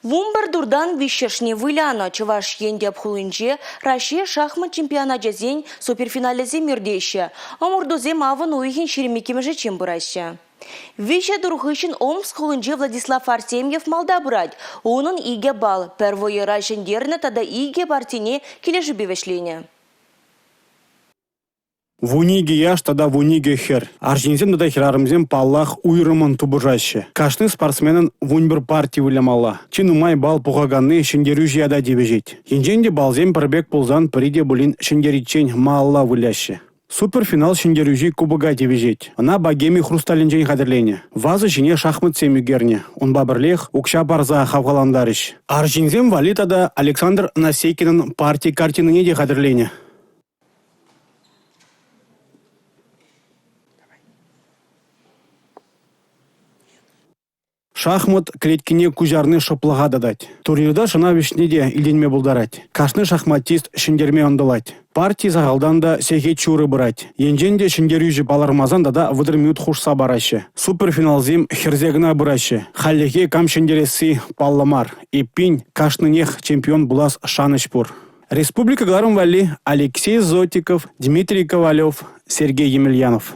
Вумбар дурдан вишешне выляно чаваш енде обхулынче Россия шахмат чемпионата зень суперфиналезе мирдеще. Амурдозе маван уйхин шеремекемеже чем бураща. Вище дурхыщин Омск хулынче Владислав Артемьев малда брать. Унын иге бал. Первое райшен дерне тада иге партине кележі бевешлене. Вуниге яш тада вуниге хер. Аржинзем тада херарымзем паллах уйрымын тубыжаще. Кашны спортсменын вунбір партии вылямалла. Чинумай бал пуғаганны шендерю жияда дебежет. Енженде балзем пірбек пулзан піриде булин шендеричен маалла выляще. Суперфинал шендерюжи кубыга дебежет. Ана багеми хрусталинжен қадірлене. Вазы жіне шахмат семюгерне. Унба бірлех укша барза хавгаландарыш. Аржинзем валитада Александр Насейкинын партии картиныне де қадірлене. Шахмат клеткине кужарны шоплыға дадать. Турнирда шына вишнеде илденме булдарать. Кашны шахматист шендерме ондылать. Партии загалдан да сехе чуры брать. Енженде шендерюжі балармазан да выдырмют хушса бараще. Суперфиналзим херзегна браще. Халлеге кам шендересі палламар. И пинь кашнынех чемпион булас шанышпур. Республика Гарым Вали, Алексей Зотиков, Дмитрий Ковалев, Сергей Емельянов.